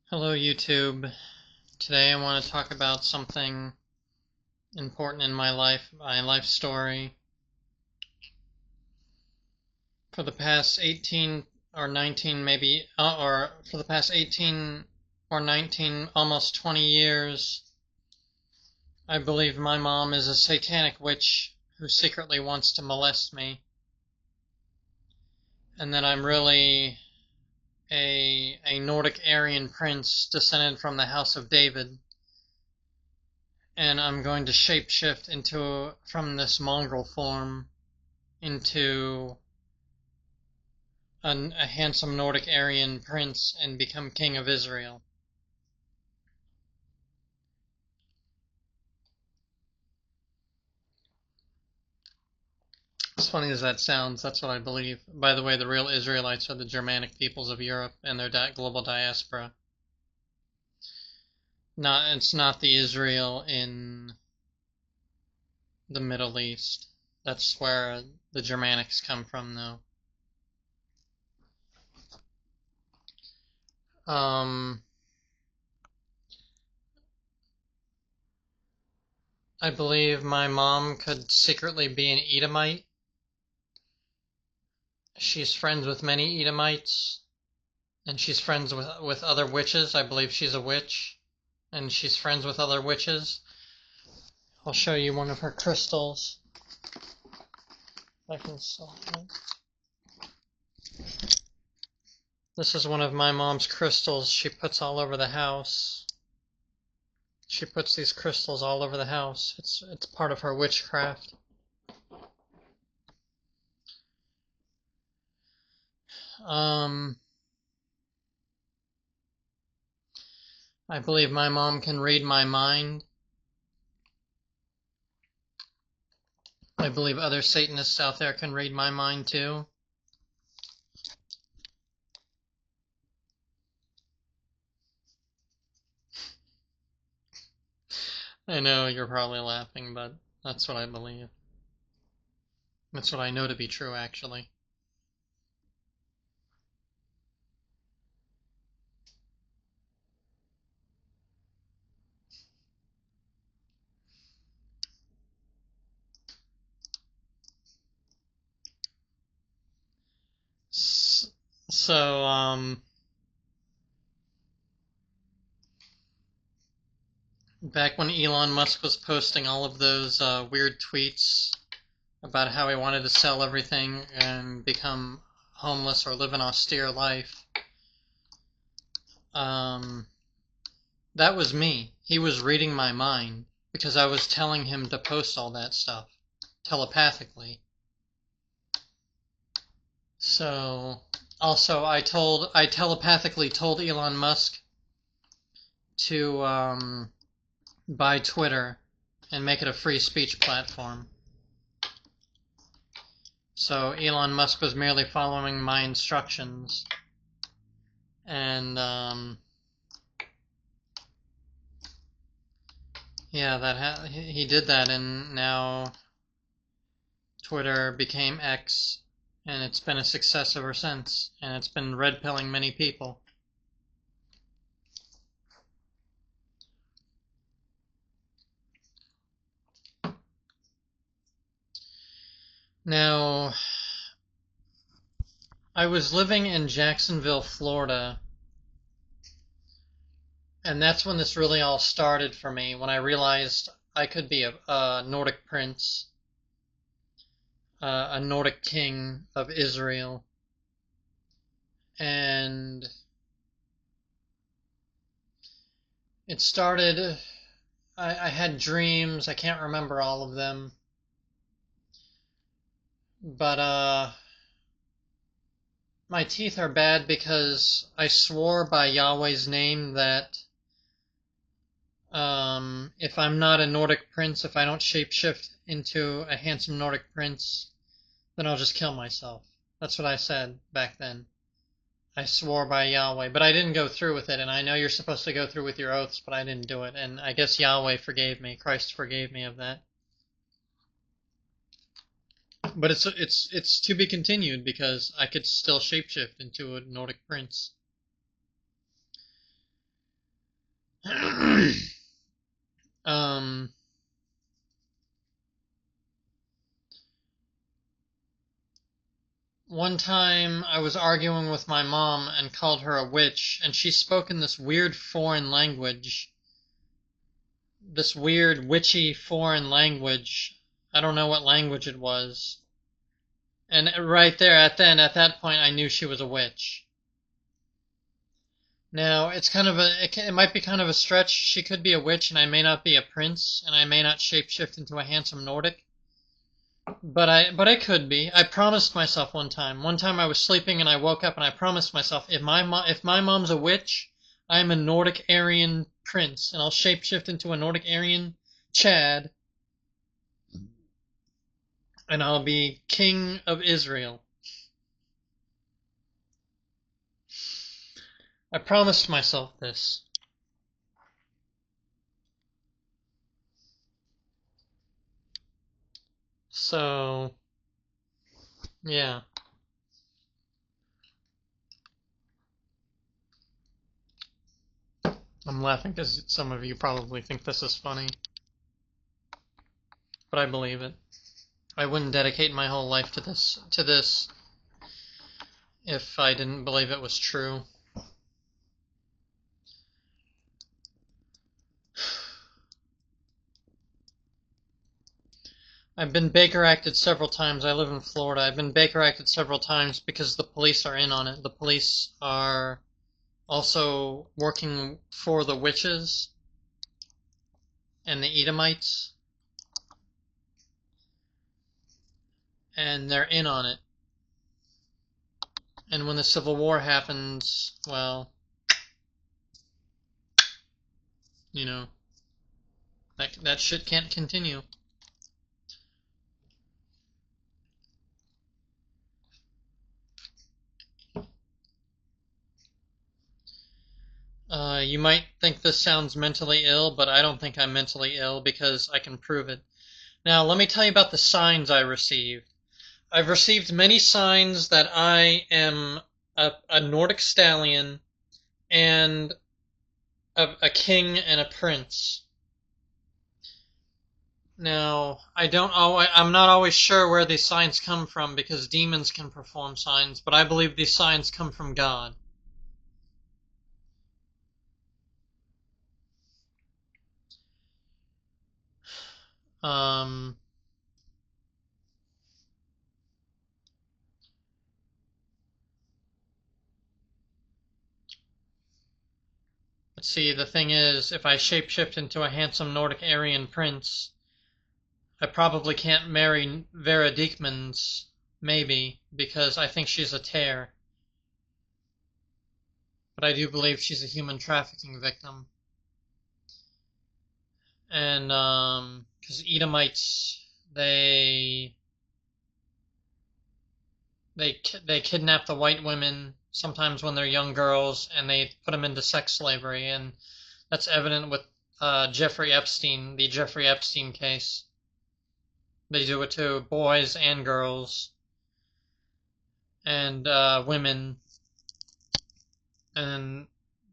Hello YouTube. Today I want to talk about something important in my life story. For the past 18 or 19 maybe, or for the past 18 or 19, almost 20 years, I believe my mom is a satanic witch who secretly wants to molest me. And that I'm really a Nordic Aryan prince descended from the House of David. And I'm going to shapeshift from this mongrel form into a handsome Nordic Aryan prince and become king of Israel. As funny as that sounds, that's what I believe. By the way, the real Israelites are the Germanic peoples of Europe and their global diaspora. It's not the Israel in the Middle East. That's where the Germanics come from, though. I believe my mom could secretly be an Edomite. She's friends with many Edomites, and she's friends with other witches. I believe she's a witch, and she's friends with other witches. I'll show you one of her crystals. If I can This is one of my mom's crystals she puts all over the house. She puts these crystals all over the house. It's part of her witchcraft. I believe my mom can read my mind. I believe other Satanists out there can read my mind too. I know you're probably laughing, but that's what I believe. That's what I know to be true, actually. So, back when Elon Musk was posting all of those weird tweets about how he wanted to sell everything and become homeless or live an austere life, that was me. He was reading my mind because I was telling him to post all that stuff telepathically. So, also, I telepathically told Elon Musk to buy Twitter and make it a free speech platform. So Elon Musk was merely following my instructions, and yeah, he did that, and now Twitter became X, and it's been a success ever since, and it's been red-pilling many people. Now, I was living in Jacksonville, Florida, and that's when this really all started for me, when I realized I could be a Nordic prince, a Nordic king of Israel. And it started, I had dreams, I can't remember all of them, but my teeth are bad because I swore by Yahweh's name that if I'm not a Nordic prince, if I don't shapeshift into a handsome Nordic prince, then I'll just kill myself. That's what I said back then. I swore by Yahweh, but I didn't go through with it, and I know you're supposed to go through with your oaths, but I didn't do it, and I guess Yahweh forgave me. Christ forgave me of that. But it's to be continued because I could still shapeshift into a Nordic prince. um, One time I was arguing with my mom and called her a witch, and she spoke in this weird foreign language. This weird witchy foreign language. I don't know what language it was. And right there at that point I knew she was a witch. Now, it might be kind of a stretch. She could be a witch and I may not be a prince and I may not shapeshift into a handsome Nordic. But I could be. I promised myself one time. One time I was sleeping and I woke up and I promised myself if my mom's a witch, I'm a Nordic Aryan prince and I'll shapeshift into a Nordic Aryan Chad and I'll be king of Israel. I promised myself this. So, yeah. I'm laughing because some of you probably think this is funny, but I believe it. I wouldn't dedicate my whole life to this if I didn't believe it was true. I've been Baker acted several times. I live in Florida. I've been Baker acted several times because the police are in on it. The police are also working for the witches and the Edomites, and they're in on it. And when the Civil War happens, well, you know, that shit can't continue. You might think this sounds mentally ill, but I don't think I'm mentally ill because I can prove it. Now, let me tell you about the signs I received. I've received many signs that I am a Nordic stallion and a king and a prince. Now, I'm not always sure where these signs come from because demons can perform signs, but I believe these signs come from God. Um, let's see, the thing is, if I shapeshift into a handsome Nordic Aryan prince, I probably can't marry Vera Diekmans, maybe, because I think she's a tear. But I do believe she's a human trafficking victim. And, because Edomites, they kidnap the white women sometimes when they're young girls and they put them into sex slavery, and that's evident with Jeffrey Epstein, the Jeffrey Epstein case. They do it to boys and girls and women. And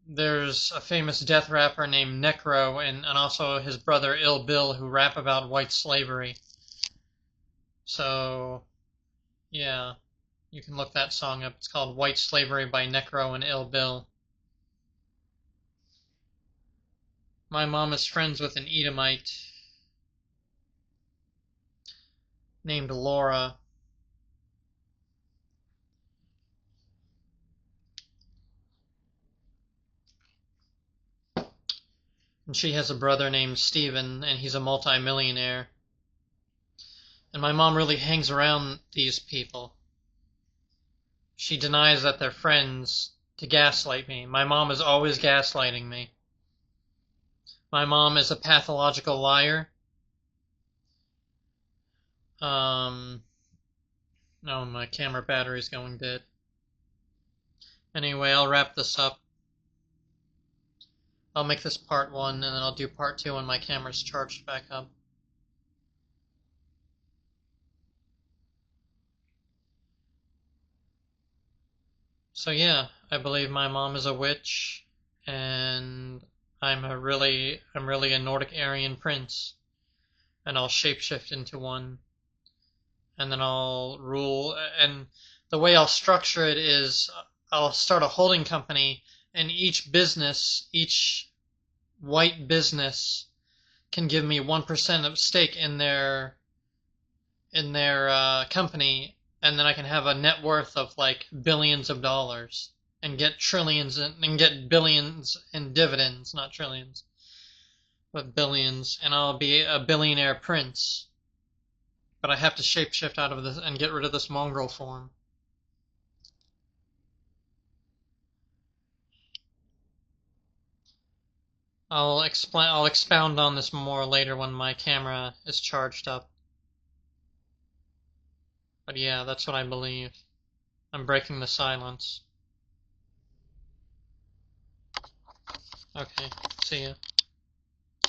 there's a famous death rapper named Necro and also his brother Ill Bill who rap about white slavery. So, yeah. You can look that song up. It's called White Slavery by Necro and Ill Bill. My mom is friends with an Edomite named Laura. And she has a brother named Steven, and he's a multimillionaire. And my mom really hangs around these people. She denies that they're friends to gaslight me. My mom is always gaslighting me. My mom is a pathological liar. Oh, my camera battery's going dead. Anyway, I'll wrap this up. I'll make this part 1, and then I'll do part 2 when my camera's charged back up. So yeah, I believe my mom is a witch, and I'm really a Nordic Aryan prince, and I'll shapeshift into one, and then I'll rule. And the way I'll structure it is I'll start a holding company, and each white business can give me 1% of stake in their company, and then I can have a net worth of like billions of dollars and get trillions and get billions in dividends, not trillions, but billions, and I'll be a billionaire prince. But I have to shapeshift out of this and get rid of this mongrel form. I'll expound on this more later when my camera is charged up. But yeah, that's what I believe. I'm breaking the silence. Okay, see ya.